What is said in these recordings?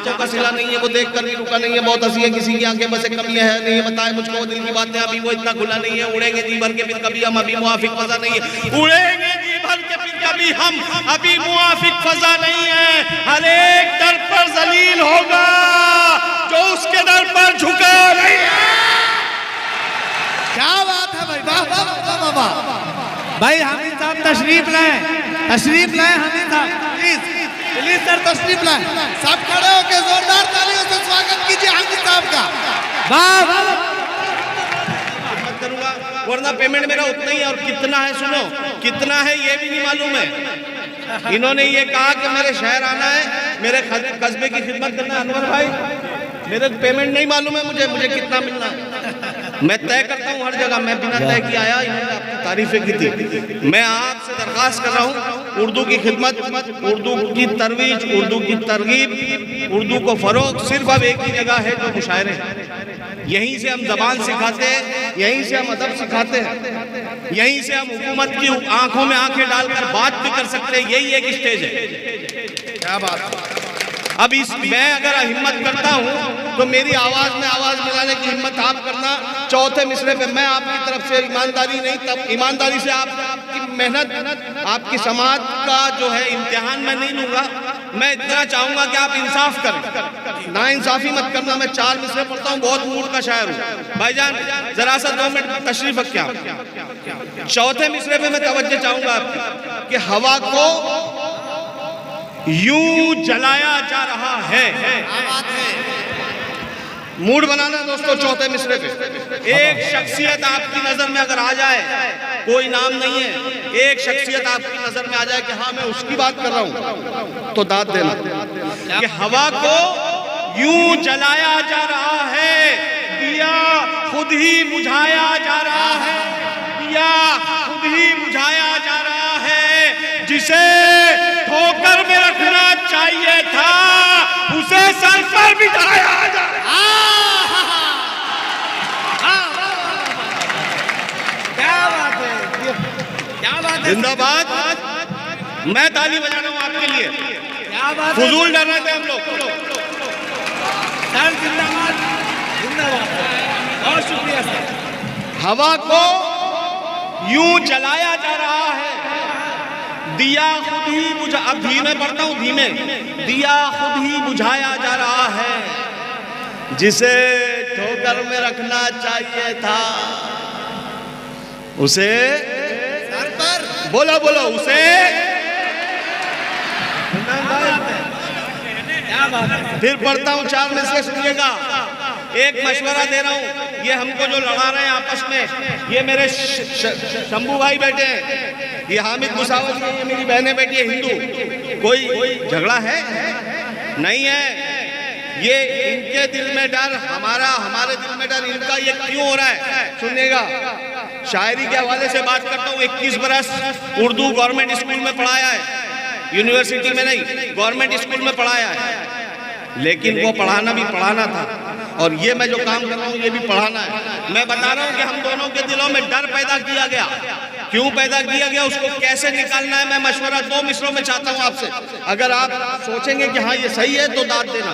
हाथों का सिला नहीं है, वो देख कर भी रुका नहीं है। बहुत हंसी है, किसी की आंखें बसे कमी है नहीं, बताए मुझको वो दिल की बातें, अभी वो इतना खुला नहीं है। उड़ेंगे जी भर के फिर कभी हम, अभी मुआफिक फजा नहीं है। उड़ेंगे जी भर के फिर कभी हम, अभी मुआफिक फजा नहीं है। हर एक दर पर जलील होगा जो उसके दर पर झुका नहीं है। क्या बात है भाई, वाह वाह वाह वाह वाह। भाई हामिद साहब तशरीफ लाए, तशरीफ लाए हामिद साहब, प्लीज प्लीज सर तशरीफ लाए। सब खड़े होकर जोरदार तालियों से स्वागत कीजिए हामिद साहब का। वाह वाह। करूंगा वरना पेमेंट मेरा उतना ही है। और कितना है सुनो, कितना है ये भी नहीं मालूम है। इन्होंने ये कहा कि मेरे शहर आना है, मेरे कस्बे की खिदमत करना है। अनवर भाई मेरे पेमेंट नहीं मालूम है मुझे कितना मिलना है। मैं तय करता हूँ हर जगह, मैं बिना तय किए आया। इन्होंने आपकी तारीफें की थी। मैं आपसे दरख्वास्त कर रहा हूँ, उर्दू की खिदमत, उर्दू की तरवीज, उर्दू की तरगीब, उर्दू को फरोग सिर्फ अब एक ही जगह है जो मुशायरे हैं। यहीं से हम जबान सिखाते हैं, यहीं से हम अदब सिखाते हैं, यहीं से हम हुकूमत की आंखों में आंखें डालकर बात भी कर सकते हैं। यही एक स्टेज है। क्या बात। अब इस मैं अगर हिम्मत करता हूँ तो मेरी आवाज में आवाज मिलाने की हिम्मत आप करना। चौथे मिसरे पे मैं आपकी तरफ से ईमानदारी नहीं, तब ईमानदारी से आपकी मेहनत, आपकी समाज का जो है इम्तिहान मैं नहीं लूंगा। मैं इतना चाहूंगा कि आप इंसाफ करें, ना इंसाफी मत करना। मैं 4 मिसरे पढ़ता हूँ, बहुत मूड का शायर हूँ। भाईजान जरा सा 2 मिनट तशरीफ रखिए। चौथे मिसरे पे मैं तवज्जो चाहूंगा आपकी कि हवा को यूं जलाया जा रहा है। मूड बनाना दोस्तों। चौथे मिसरे पे एक शख्सियत आपकी नजर में अगर आ जाए, कोई नाम नहीं है, एक शख्सियत आपकी नजर में आ जाए कि हाँ मैं उसकी बात कर रहा हूं, तो दाद देना कि हवा को यूं जलाया जा रहा है, दिया खुद ही बुझाया जा रहा है, दिया खुद ही बुझाया जा रहा है। जिसे ठोकर में रखना चाहिए था उसे सर पर बिठाया जा रहा है। क्या बात है, क्या बात है। जिंदाबाद। मैं ताली बजा रहा हूँ आपके लिए। क्या बात है। फुजूल डर रहे थे हम लोग। सर जिंदाबाद, जिंदाबाद। बहुत शुक्रिया सर। हवा को यूं जलाया जा रहा है, दिया खुद ही बुझा, अब धीमे पढ़ता हूं, धीमे, दिया खुद ही बुझाया जा रहा है। जिसे ठोकर में रखना चाहिए था उसे सर पर, बोलो बोलो उसे। क्या बात है। फिर पढ़ता हूं 4 में से, सुनिएगा। एक मशवरा दे रहा हूं, ये हमको जो लड़ा रहे हैं आपस में, ये मेरे शंभू भाई बैठे हैं, ये हामिद मुसावत, ये मेरी बहनें बैठी है हिंदू। कोई झगड़ा है नहीं है। ये इनके दिल में डर, हमारे दिल में डर, इनका ये क्यों हो रहा है सुनिएगा। शायरी के हवाले से बात करता हूँ। 21 बरस उर्दू गवर्नमेंट स्कूल में पढ़ाया है, यूनिवर्सिटी में नहीं, गवर्नमेंट स्कूल में पढ़ाया है। लेकिन वो पढ़ाना भी पढ़ाना था, और ये मैं जो काम कर रहा हूँ ये भी पढ़ाना है। मैं बता रहा हूँ कि हम दोनों के दिलों में डर पैदा किया गया। क्यों पैदा किया गया, उसको कैसे निकालना है, मैं मशवरा 2 मिसरों में चाहता हूँ आपसे। अगर आप सोचेंगे कि हाँ ये सही है तो दाद देना।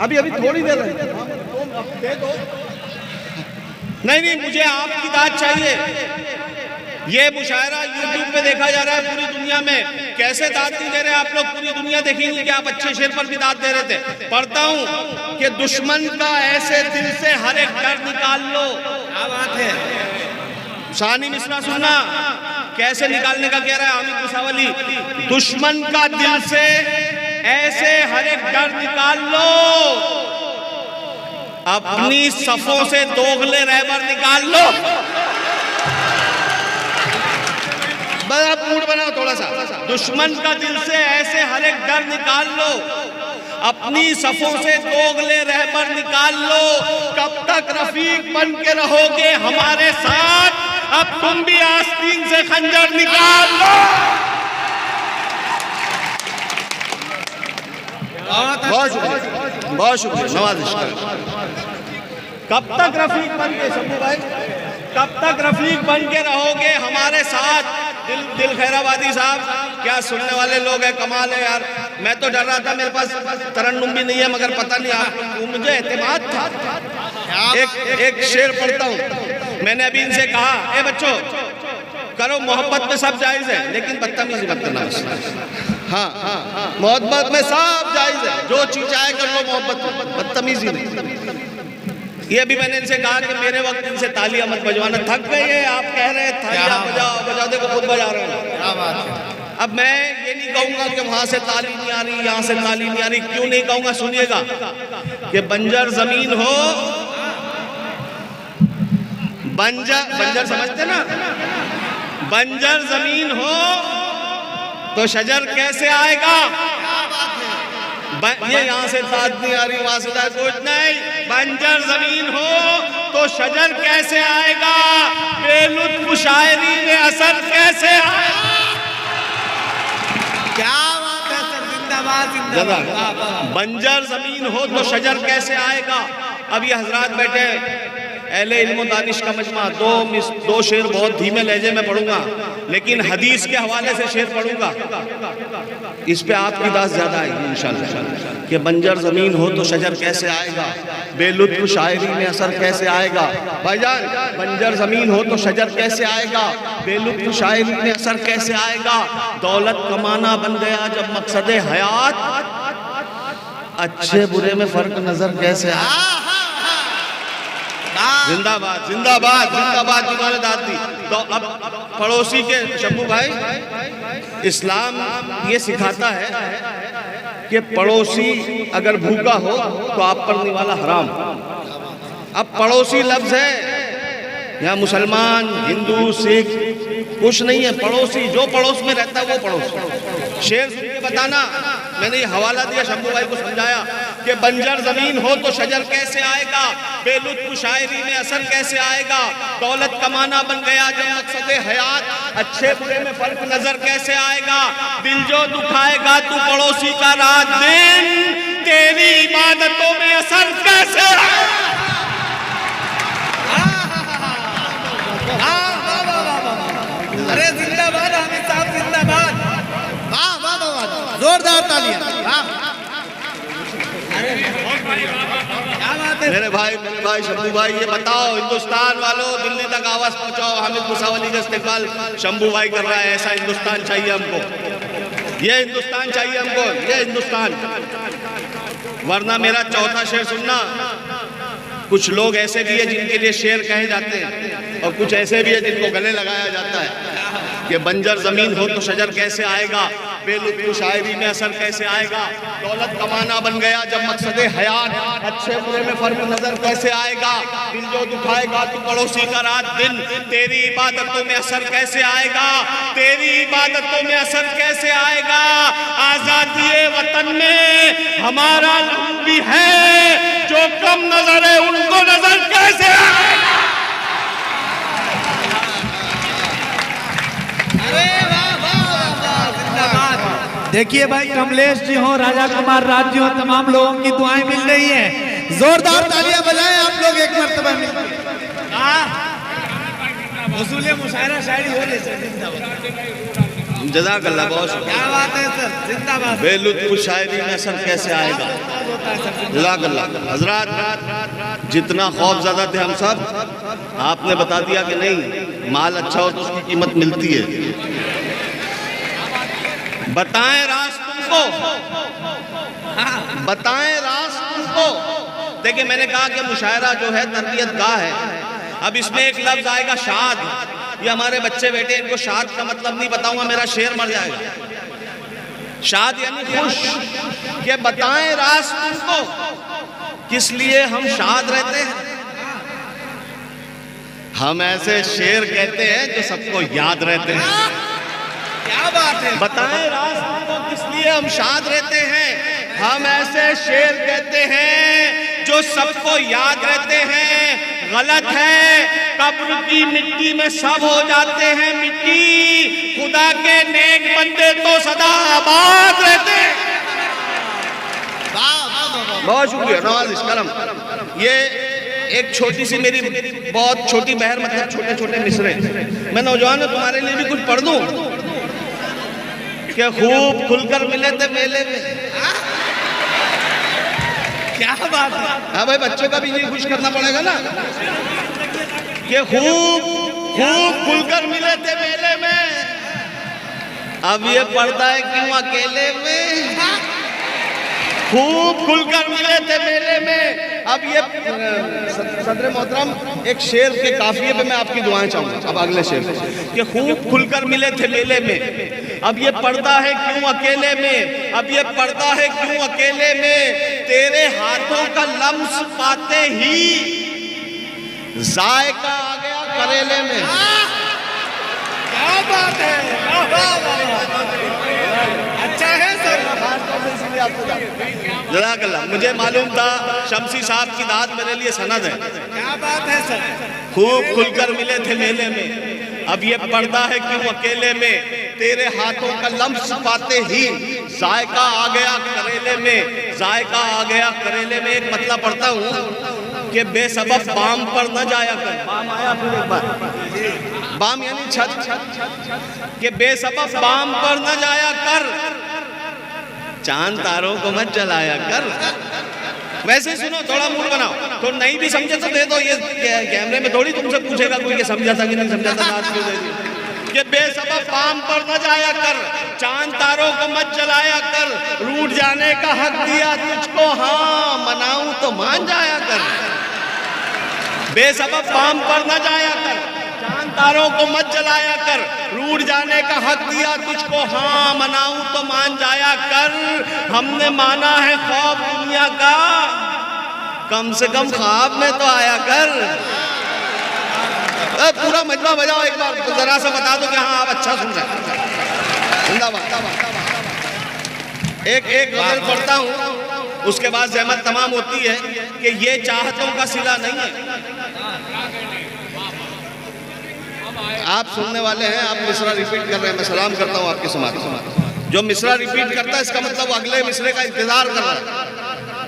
अभी थोड़ी देर दे दो। नहीं, मुझे आपकी दाद चाहिए। ये मुशायरा यूट्यूब पे देखा जा रहा है पूरी दुनिया में। कैसे दाद नहीं दे रहे आप लोग, पूरी दुनिया देखेंगे कि आप अच्छे शेर पर भी दाद दे रहे थे। पढ़ता हूँ कि दुश्मन का ऐसे दिल से हर एक डर निकाल लो। क्या बात है। शानी मिसरा सुनना, कैसे निकालने का कह रहा है हामिद मुसावली। दुश्मन का दिल से ऐसे हर एक डर निकाल लो, अपनी सफों से दोगले रहबर निकाल लो। बस आप मूड बनाओ थोड़ा सा। दुश्मन का दिल से ऐसे हर एक डर निकाल लो, अपनी सफों से दोगले रहबर निकाल लो। कब तक रफीक बन के रहोगे हमारे साथ, अब तुम भी आस्तीन से खंजर निकाल लो। बहुत शुक्रिया, नवाजिश। कब तक रफीक बन के, शंभू भाई, कब तक रफीक बन के रहोगे हमारे साथ। दिल खैराबादी साहब, क्या सुनने वाले लोग हैं, कमाल है यार। मैं तो डर रहा था, मेरे पास तरन्नुम भी नहीं है, मगर पता नहीं आप मुझे एतमाद था। एक शेर पढ़ता हूँ। मैंने अभी इनसे कहा, ए बच्चों करो, मोहब्बत में सब जायज है, लेकिन बदतमीजी मत करना। हाँ, मोहब्बत में सब जायज है, जो चीज चाहे कर लो मोहब्बत में, बदतमीजी नहीं। ये भी मैंने इनसे कहा कि मेरे वक्त इनसे तालियां मत बजवाना, थक गए हैं आप कह रहे हैं तालियां बजाओ, बजा दे को खुद बजा रहे हैं। क्या बात है। अब मैं ये नहीं कहूंगा कि वहां से ताली नहीं आ रही, यहां से ताली नहीं आ रही। क्यों नहीं कहूंगा, सुनिएगा कि बंजर जमीन हो, बंजर समझते ना, बंजर जमीन हो तो शजर कैसे आएगा। ये यहाँ से ताद नहीं आ रही, वहां से कुछ नहीं। बंजर जमीन हो तो शजर कैसे आएगा, बेलुत्फ शायरी में असर कैसे आएगा। क्या बात है सर, जिंदाबाद जिंदाबाद। बंजर जमीन हो तो शजर कैसे आएगा। अब ये हजरात बैठे, अहले इल्म दानिश का मजमा, दो शेर बहुत धीमे लहजे में पढ़ूंगा, लेकिन हदीस के हवाले से शेर पढ़ूंगा। इस पे आपकी दास ज्यादा आएगी इंशाल्लाह। कि बंजर जमीन हो तो शजर कैसे आएगा, बेलुत्फ शायरी में असर कैसे आएगा। भाईजान, बंजर जमीन हो तो शजर कैसे आएगा, बेलुत्फ शायरी में असर कैसे आएगा। दौलत कमाना बन गया जब मकसद हयात, अच्छे बुरे में फर्क नजर कैसे आएगा। जिंदाबाद जिंदाबाद जिंदाबाद, जिन्होंने दाद दी। तो अब पड़ोसी के शंभू भाई, इस्लाम ये सिखाता है कि पड़ोसी अगर भूखा हो तो आप पर निवाला हराम। अब पड़ोसी लफ्ज है, यहाँ मुसलमान हिंदू सिख कुछ नहीं है, पड़ोसी जो पड़ोस में रहता है वो पड़ोसी। शेर सुन के बताना, मैंने ये हवाला दिया, शंभू भाई को समझाया कि बंजर जमीन हो तो शजर कैसे आएगा, बेलुत्फ शायरी में असर कैसे आएगा। दौलत कमाना बन गया जब मकसद हयात, अच्छे बुरे में फर्क नजर कैसे आएगा। दिल जो दुखाएगा तू पड़ोसी का रात दिन, तेरी इबादतों में असर कैसे आएगा। अरे जिंदाबाद हामिद साहब, जिंदाबाद। वाह वाह वाह, जोरदार तालियां। मेरे भाई शंभू भाई, ये बताओ हिंदुस्तान वालों, दिल्ली तक आवाज पहुंचाओ, हामिद मुसावली का इस्तेमाल शंभू भाई कर रहा है। ऐसा हिंदुस्तान चाहिए हमको, ये हिंदुस्तान चाहिए हमको, ये हिंदुस्तान। वरना मेरा चौथा शेर सुनना। कुछ लोग ऐसे भी है जिनके लिए शेर कहे जाते हैं, और कुछ ऐसे भी है जिनको गले लगाया जाता है कि बंजर जमीन हो तो शजर कैसे आएगा, बेलुत्फ शायरी में असर कैसे आएगा। दौलत कमाना बन गया जब मकसद हयात, अच्छे बुरे में फर्क नजर कैसे आएगा। दिल जो दुखाएगा तू पड़ोसी का रात दिन, तेरी इबादतों में असर कैसे आएगा, तेरी इबादतों में असर कैसे आएगा। आजादी वतन में हमारा लहू भी है, जो कम नजर है उनको नजर कैसे आएगा। देखिए भाई, कमलेश जी हो, राजा कुमार राज जी हो, तमाम लोगों की दुआएं मिल रही हैं। जोरदार तालियां बजाएं आप लोग एक मर्तबा मिलकर। वसूले मुशायरा शायरी हो ले सर, जिंदाबाद। जज़ाकल्लाह, बहुत क्या बात है सर, जिंदाबाद। बेलुत्फ शायरी में असर कैसे आएगा। जज़ाकल्लाह। हजरात, जितना खौफज़दा थे हम सब, आपने बता दिया कि नहीं, माल अच्छा हो तो उसकी कीमत मिलती है। बताएं राज तुमको, बताएं राज तुमको। देखिए, मैंने कहा कि मुशायरा जो है तरबियत गाह है। अब इसमें एक लफ्ज आएगा शाद। ये हमारे बच्चे बेटे, इनको शाद का मतलब नहीं बताऊंगा, मेरा शेर मर जाएगा। शाद यानी खुश। कि बताएं राज तुमको, किस लिए हम शाद रहते हैं। हम ऐसे शेर कहते हैं जो सबको याद रहते हैं। क्या बात है। बताएं राज तुमको, किस लिए हम शाद रहते हैं। हम ऐसे शेर कहते हैं जो सबको याद रहते हैं। गलत है, कब्र की मिट्टी में सब हो जाते हैं मिट्टी, खुदा के नेक बंदे तो सदा आबाद रहते हैं। बहुत शुक्रिया नवाज़िश करम। ये एक छोटी सी मेरी बहुत छोटी बहर, मतलब छोटे छोटे मिसरे। मैं नौजवान हूं, तुम्हारे लिए भी कुछ पढ़ दूं। कि खूब खुलकर मिले थे मेले में। क्या बात है। हाँ भाई, बच्चों का भी नहीं खुश करना पड़ेगा ना, कि खूब खूब खुलकर मिले थे मेले में, अब ये पड़ता है क्यों अकेले में। खूब खुलकर मिले थे मेले में, अब ये सदर मोहतरम एक शेर के काफिये पे मैं आपकी दुआएं चाहूंगा। अब अगले शेर कि खूब खुलकर मिले थे मेले में, अब ये पड़ता है क्यों अकेले में, अब ये पड़ता है क्यों अकेले में, तेरे हाथों का लम्स पाते ही जायका आ गया करेले में। क्या बात है। अच्छा है सर। जज़ाकल्लाह। मुझे मालूम था शमसी साहब की दाद मेरे लिए सनद है। क्या बात है सर। खूब खुलकर मिले थे मेले में, अब ये पड़ता है क्यों अकेले में, तेरे हाथों का लम्स पाते ही जायका आ गया करेले में, जायका आ गया करेले में। एक मतलब पढ़ता हूँ कि बेसबब बाम पर न जाया कर। बाम आया फिर एक बार, बाम यानी छत, कि बेसबब बाम पर न जाया कर, चांद तारों को मत जलाया कर। वैसे सुनो, थोड़ा मूड बनाओ, तो नहीं भी समझे तो दे दो, ये कैमरे में थोड़ी तुमसे पूछेगा कोई कि समझा था कि नहीं समझा था, रात क्यों दे दी। कि बेसबब बाम पर न जाया कर, चांद तारों को मत जलाया कर, रूठ जाने का हक दिया तुझको, हाँ मनाऊं तो मान जाया कर। बेसबब बाम पर न जाया कर, चांद तारों को मत जलाया कर, रूठ जाने का हक दिया तुझको, हाँ मनाऊं तो मान जाया कर। हमने माना है ख्वाब दुनिया का, कम से कम ख्वाब में तो आया कर। पूरा मजमा बजाओ एक बार, जरा सा बता दो कि हाँ आप अच्छा सुन रहे हैं। जिंदाबाद। एक एक गजल पढ़ता हूँ, उसके बाद जहमत तमाम होती है कि ये चाहतों का सिला नहीं है। आप सुनने वाले हैं, आप मिसरा रिपीट कर रहे हैं, मैं सलाम करता हूँ आपके समाज। जो मिसरा रिपीट करता है इसका मतलब अगले मिसरे का इंतजार कर रहा है।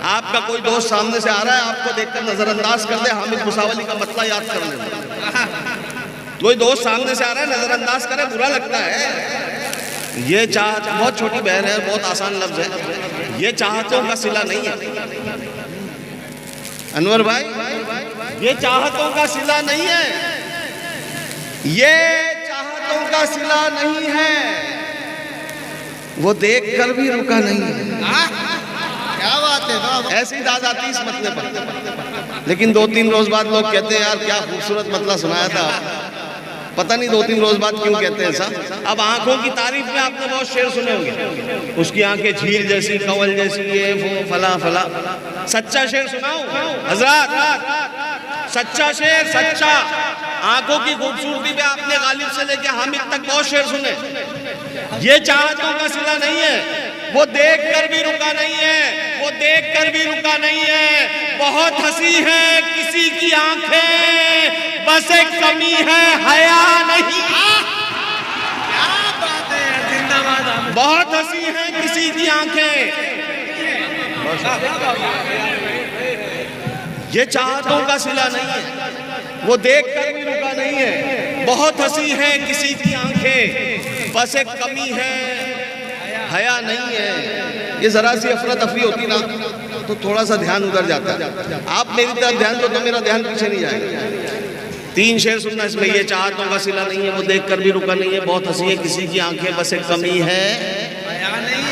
आपका कोई दोस्त सामने से आ रहा है, आपको देखकर नजरअंदाज कर दे, हामिद मुसावली का मतलब याद कर लेना। कोई दोस्त सामने से आ रहा है, नजरअंदाज करे, बुरा लगता है। ये चाहत बहुत छोटी बहन है, बहुत आसान लफ्ज है, ये चाहतों का सिला नहीं है। अनवर भाई, ये चाहतों का सिला नहीं है, ये चाहतों का सिला नहीं है, वो देख कर भी रुका नहीं है। क्या बात है। ऐसे ही दादाती इस मतले पर, लेकिन 2-3 रोज बाद लोग कहते हैं यार क्या खूबसूरत मतला सुनाया था। पता नहीं 2-3 रोज बाद क्यों कहते हैं ऐसा। अब आंखों की तारीफ में आपने बहुत शेर सुने होंगे, उसकी आंखें झील जैसी, कंवल जैसी, ये वो फला फला। सच्चा शेर सुनाऊं हजरत, सच्चा शेर, सच्चा। आंखों की खूबसूरती पे आपने गालिब से लेके हामिद तक बहुत शेर सुने। ये चाहतों का सिला नहीं है, वो देख कर भी रुका नहीं है, वो देख कर भी रुका नहीं है। बहुत हंसी है किसी की आंखें, बस एक कमी है हया नहीं। क्या बात है। जिंदाबाद। बहुत हंसी है किसी की आंखें, ये चाहतों का सिला नहीं है, वो देख कर भी रुका नहीं है। बहुत हंसी है किसी की आंखें, बस एक कमी है हया नहीं है। ये जरा सी अफरा तफरी होती ना तो थोड़ा सा ध्यान उधर जाता है। आप मेरी तरफ ध्यान दो तो मेरा ध्यान पीछे नहीं जाएगा। 3 शेर सुनना इसमें, ये चाहतों का सिला नहीं है, वो देख कर भी रुका नहीं है, बहुत हंसी है किसी की आंखें, बस एक कमी है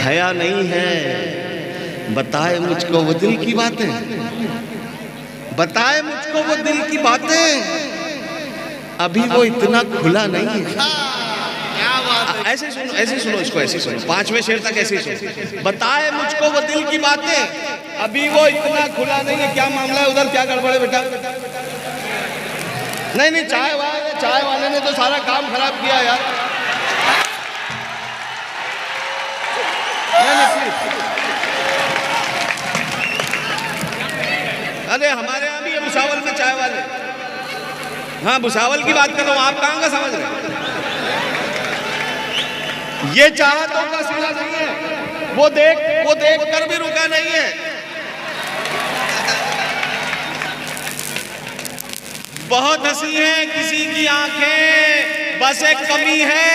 हया नहीं है। बताए मुझको वो दिल की बातें, बताए मुझको वो दिल की बातें, अभी वो इतना खुला नहीं है। ऐसे सुनो, ऐसे सुनो इसको, ऐसे सुनो 5वें शेर तक ऐसे सुनो। बताए मुझको वो दिल की बातें, अभी वो इतना खुला नहीं है। क्या मामला है उधर, क्या गड़बड़ है बेटा? नहीं, चाय वाले ने तो सारा काम खराब किया यार। अरे हमारे यहाँ भी है भुसावल में चाय वाले। हाँ, भुसावल की बात कर रहा हूँ, आप कहाँ का समझ रहे हैं? ये चाहतों का सिला नहीं है, वो देख कर भी रुका नहीं है। बहुत हंसी है किसी की आंखें, बस एक कमी है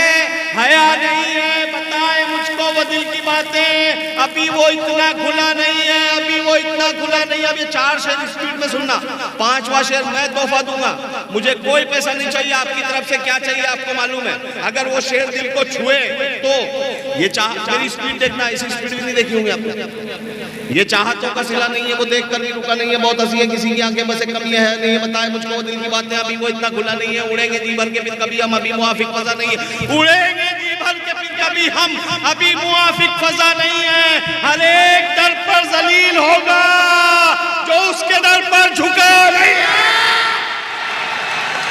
हया नहीं है। बताए मुझको मुझको वो दिल की बातें, अभी वो इतना खुला नहीं है, अभी वो इतना खुला नहीं है। अब ये 4 शेर स्पीड में सुनना, 5वां शेर मैं तोहफा दूंगा। मुझे कोई पैसा नहीं चाहिए आपकी तरफ से, क्या चाहिए आपको मालूम है। अगर वो शेर दिल को छुए तो ये मेरी स्पीड देखना, इसी स्पीड भी नहीं देखी होंगी आपने। ये चाहतों का सिला नहीं है, वो देख कर नहीं रुका नहीं है, बहुत हंसी है किसी की आंखें बसे कमी है नहीं है। बताए मुझको वो दिल की बातें, अभी वो इतना खुला नहीं है। उड़ेंगे जी भर के फिर कभी हम, अभी मुआफिक फजा नहीं है। उड़ेंगे जी भर के फिर कभी हम, अभी मुआफिक फजा नहीं है। हर एक दर पर जलील होगा जो उसके दर पर झुका नहीं है।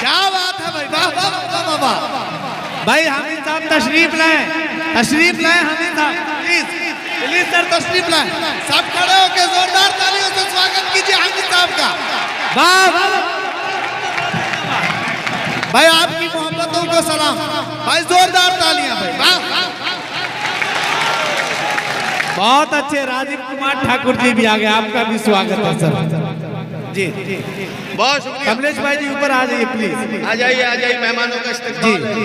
क्या बात है भाई, वाह वाह वाह वाह वाह। भाई हामिद साहब तशरीफ लाएं, तशरीफ लाएं हामिद साहब, प्लीज प्लीज सर तशरीफ लाएं। सब खड़े होकर जोरदार तालियों से स्वागत कीजिए हामिद साहब का। वाह वाह भाई, आपकी मोहब्बतों को सलाम भाई, जोरदार तालियां भाई, वाह। बहुत अच्छे, राजीव कुमार ठाकुर जी भी आ गए, आपका भी स्वागत है सर जी। बहुत शुक्रिया। कमलेश भाई जी ऊपर आ जाइए प्लीज, आ जाइए मेहमानों का इस्तेमाल। जी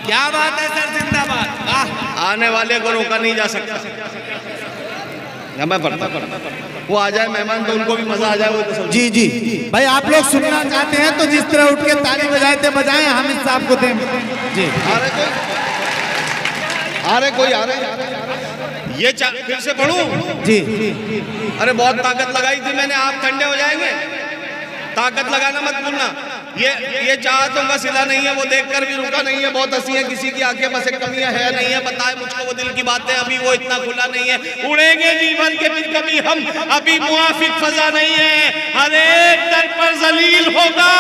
क्या बात है सर, जिंदाबाद। आने वाले को रोका नहीं जा सकता। मैं पढ़ता वो आ जाए मेहमान तो उनको भी मजा आ जाए, वो तो जी जी भाई, आप लोग सुनना चाहते हैं तो जिस तरह उठ के ताली बजाए थे बजाएं, हामिद साहब को दें जी। आ रहे ये फिर से पढ़ूं जी। अरे बहुत ताकत लगाई थी मैंने, आप ठंडे हो जाएंगे। ताकत लगाना मत भूलना। ये चाहतों का सिला नहीं है, वो देखकर भी रुका नहीं है। बहुत हंसी है किसी की आंखें बसे कमियां है नहीं है। बताए मुझको वो दिल की बातें, अभी वो इतना खुला नहीं है। उड़ेंगे जीवन के फिर कभी हम, अभी मुआफिक फजा नहीं है। हर एक दर पर जलील होगा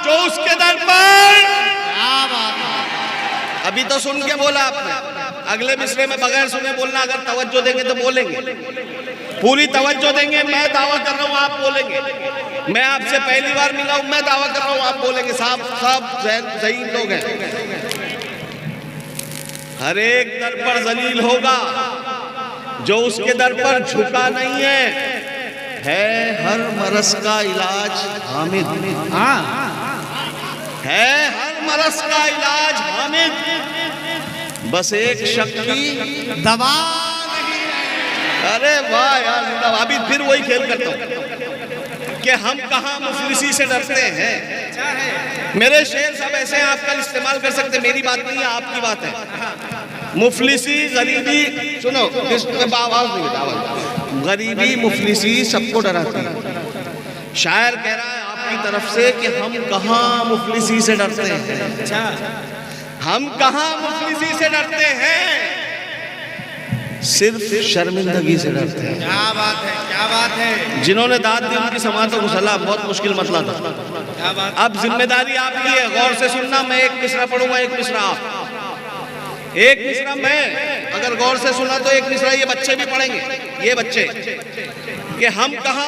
जो उसके दर पर। अभी तो सुन के बोला आपने, अगले मिसरे में बगैर सुने बोलना। अगर तवज्जो देंगे तो बोलेंगे, पूरी तवज्जो देंगे। मैं दावा कर रहा हूँ आप बोलेंगे। मैं आपसे पहली बार मिला हूं, मैं दावा कर रहा हूं आप बोलेंगे। साहब सही लोग हैं। हर एक दर पर जलील होगा जो उसके दर पर झुका नहीं है हर मरस का इलाज हामिद। हाँ है हर मरस का इलाज हामिद, बस एक शक की दवा। अरे वाह यार, अभी फिर वही खेल करता हूं कि हम कहां मुफलिसी से डरते हैं। मेरे शेर सब ऐसे हैं, आप कल इस्तेमाल कर सकते हैं। मेरी बात नहीं है, आपकी बात है। मुफलिसी गरीबी, सुनो आवाज नहीं, गरीबी मुफलिसी सबको डराती है। शायर कह रहा है आपकी तरफ से कि हम कहां मुफलिसी से डरते हैं। हम कहां मुफलिसी से डरते हैं, सिर्फ शर्मिंदगी से डरते हैं। क्या बात है, क्या बात है। जिन्होंने दाद दी उनकी समातों को सलाह, बहुत मुश्किल मसला था। अब जिम्मेदारी आपकी है, गौर से सुनना। मैं एक मिसरा पढ़ूंगा, एक मिसरा आप। एक मिसरा मैं, अगर गौर से सुना तो एक मिसरा ये बच्चे भी पढ़ेंगे। ये बच्चे कि हम कहां,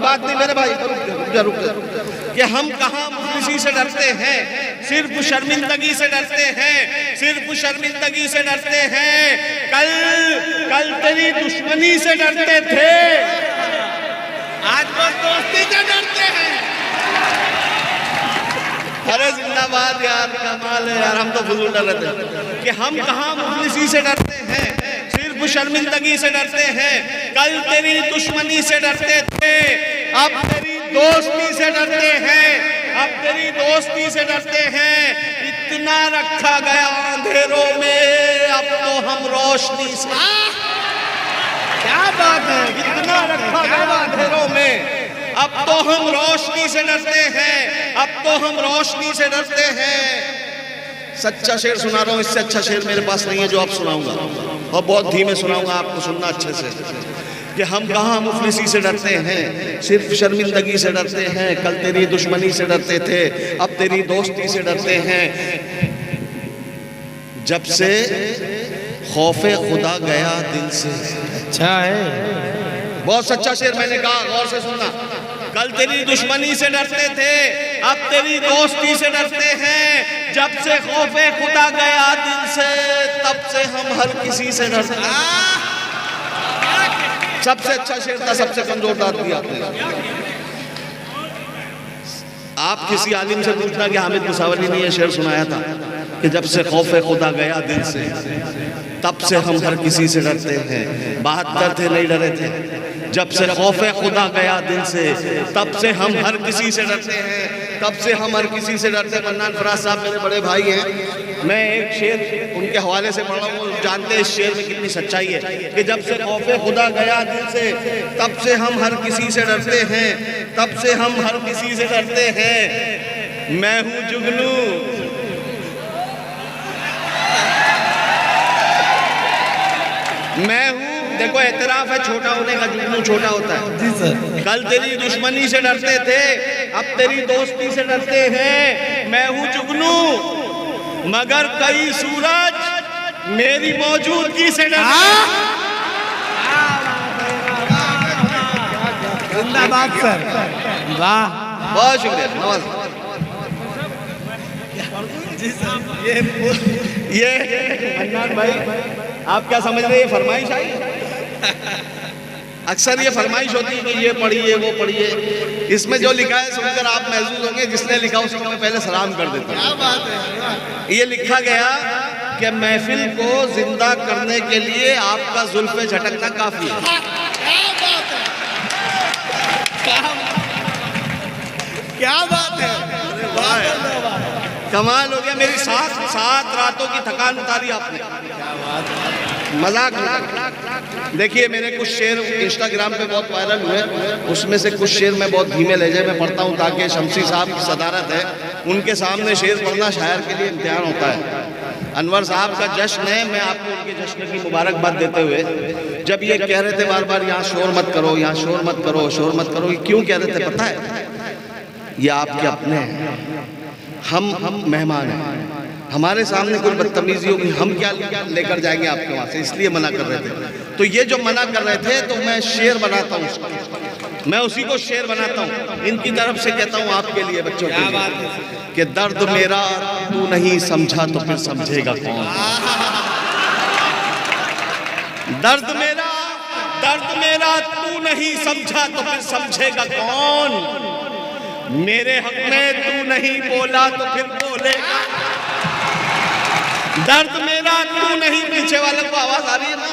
बात नहीं मेरे भाई, रुक जा। कि हम कहां मुफलिसी से डरते हैं, सिर्फ शर्मिंदगी से डरते हैं, सिर्फ शर्मिंदगी से डरते हैं। कल तेरी दुश्मनी से डरते थे, आज बस दोस्ती से डरते हैं। अरे जिंदाबाद यार, कमाल है यार। हम तो फजूल डर रहे थे कि हम कहां मुफलिसी से डरते हैं, सिर्फ शर्मिंदगी से डरते हैं। कल तेरी दुश्मनी से डरते थे, अब तेरी दोस्ती से डरते हैं, अब तेरी दोस्ती से डरते हैं। इतना रखा गया अंधेरों में, अब तो हम रोशनी से। क्या बात है, इतना रखा गया अंधेरों में, अब तो हम रोशनी से डरते हैं, अब तो हम रोशनी से डरते हैं। सच्चा शेर सुना रहा हूं, इससे अच्छा शेर मेरे पास नहीं है जो आप सुनाऊंगा, और बहुत धीमे सुनाऊंगा, आपको सुनना अच्छे से। कि हम कहां मुफलिसी से डरते हैं, सिर्फ शर्मिंदगी से डरते हैं। कल तेरी दुश्मनी से डरते थे, अब तेरी दोस्ती से डरते हैं। जब से खौफे खुदा गया दिल से। अच्छा है, बहुत सच्चा शेर मैंने कहा, गौर से सुनना। कल तेरी दुश्मनी से डरते थे, अब तेरी दोस्ती से डरते हैं। जब से खौफे खुदा गया दिल से, तब से हम हर किसी से डरते हैं। सबसे अच्छा शेर था, सबसे कमजोर दाद दिया आपने। आप किसी आलिम से पूछना कि हामिद मुसावरी ने ये शेर सुनाया था, कि जब से खौफ खुदा गया दिल से तब से हम हर किसी से डरते हैं। 72 थे नहीं डरे थे। जब से खौफ खुदा गया दिल से तब से हम हर किसी से डरते हैं, तब से हम हर किसी से डरते हैं। मन्नान फराज साहब मेरे बड़े भाई हैं, मैं एक शेर उनके हवाले से पढ़ रहा हूँ, जानते हैं इस शेर में कितनी सच्चाई है कि जब से खौफ खुदा गया दिल से तब से हम हर किसी से डरते हैं, तब से हम हर किसी से डरते हैं। मैं हूँ जुगनू, मैं हूँ, देखो एतराफ है छोटा होने का, जुगनू छोटा होता है। जी सर। कल तेरी दुश्मनी से डरते थे, अब तेरी दोस्ती से डरते हैं। मैं हूँ जुगनू मगर कई सूरज मेरी मौजूदगी से डरते हैं। जिंदाबाद सर, वाह, बहुत शुक्रिया, नमस्कार। जी सर। ये मन्नान भाई आप क्या समझ रहे हैं, फरमाइश आई? अक्सर ये फरमाइश होती है कि ये पढ़िए वो पढ़िए, इसमें जो लिखा है सुनकर आप महसूस होंगे जिसने लिखा उसको मैं पहले सलाम कर देता हूँ। क्या बात है। ये लिखा गया कि महफिल को जिंदा करने के लिए आपका जुल्फे झटकना काफी है। क्या बात है, कमाल हो गया, मेरी 7 रातों की थकान उतारी आपने। मजाक नहीं। देखिए मेरे कुछ शेर इंस्टाग्राम पे बहुत वायरल हुए, उसमें से कुछ शेर मैं बहुत धीमे लहजे में पढ़ता हूँ ताकि शमसी साहब की सदारत है, उनके सामने शेर पढ़ना शायर के लिए इम्तिहान होता है। अनवर साहब का जश्न है, मैं आपको उनके जश्न की मुबारकबाद देते हुए, जब ये कह रहे थे बार बार यहाँ शोर मत करो, यहाँ शोर मत करो, शोर मत करो, ये क्यों कह रहे थे पता है? ये आपके अपने हैं, हम मेहमान हैं, हमारे सामने कोई बदतमीजी होगी हम क्या लेकर जाएंगे आपके वहाँ से, इसलिए मना कर रहे थे। तो ये जो मना कर रहे थे तो मैं शेर बनाता हूँ, मैं उसी को शेर बनाता हूँ, इनकी तरफ से कहता हूँ आपके लिए बच्चों के लिए कि दर्द मेरा तू नहीं समझा तो फिर समझेगा कौन। दर्द मेरा तू नहीं समझा तो फिर समझेगा कौन। मेरे हक में तू नहीं बोला तो फिर बोलेगा। दर्द मेरा तू नहीं, पीछे वाले को आवाज आ रही है ना,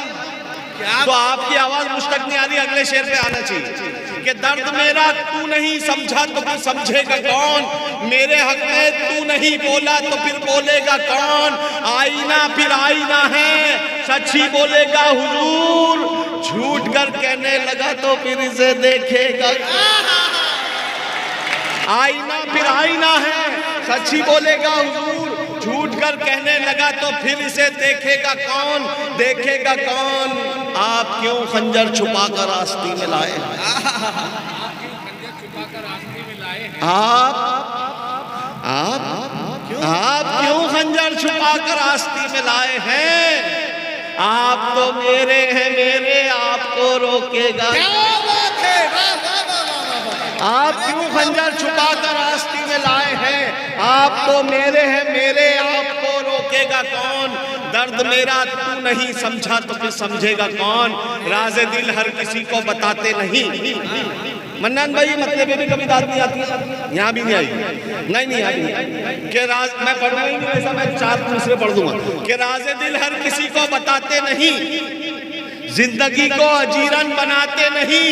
तो आपकी आवाज मुझ तक नहीं आ रही, अगले शेर पे आना चाहिए कि दर्द मेरा तू नहीं समझा तो फिर समझेगा कौन। मेरे हक में तू नहीं बोला तो फिर बोलेगा कौन। आईना फिर आईना है, सच ही बोलेगा हुजूर, झूठ कर कहने लगा तो फिर इसे देखेगा। आईना फिर आईना है, सच ही बोलेगा हुजूर, झूठ कर कहने लगा तो फिर इसे देखेगा कौन, देखेगा कौन। आप क्यों खंजर छुपा कर आस्ती में लाए? आप क्यों खंजर छुपा कर आस्ती में लाए हैं? आप तो मेरे हैं मेरे, आपको रोकेगा। आप क्यों खंजर छुपा कर आस्ती में लाए हैं? आप तो मेरे हैं मेरे, आपको रोकेगा कौन। दर्द मेरा तू नहीं समझा तो फिर समझेगा कौन। राज़े दिल हर किसी को बताते नहीं। मन्नान भाई मतलब में भी कभी दाद नहीं आती है, यहाँ भी नहीं आई, नहीं यहाँ भी नहीं कि राज, मैं पढ़ना ही नहीं वैसा, मैं 4 दूसरे पढ़ दूंगा कि राज़े दिल हर किसी को बताते नहीं, जिंदगी को अजीरन बनाते नहीं,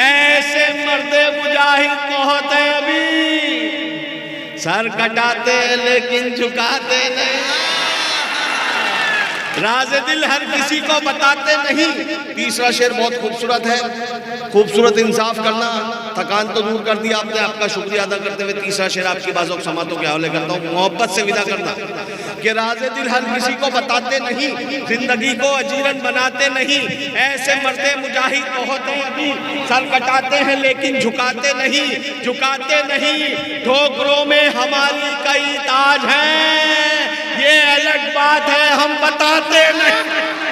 ऐसे मर्दे मुजाहिद बहुत है अभी, सर कटाते लेकिन झुकाते नहीं। राज़े दिल हर किसी को बताते नहीं। तीसरा शेर बहुत खूबसूरत है, खूबसूरत इंसाफ करना, थकान तो दूर कर दिया आपने, आपका शुक्रिया अदा करते हुए तीसरा शेर आपकी बाज़ों समातों के हवाले करता हूँ, मोहब्बत से विदा करना कि राज़े दिल हर किसी को बताते नहीं, जिंदगी को अजीरन बनाते नहीं, ऐसे मर्दे मुजाहिद बहुत हैं अभी, सर कटाते हैं लेकिन झुकाते नहीं, झुकाते नहीं। ठोकरों में हमारी कई ताज हैं, ये अलग बात है हम बताते नहीं।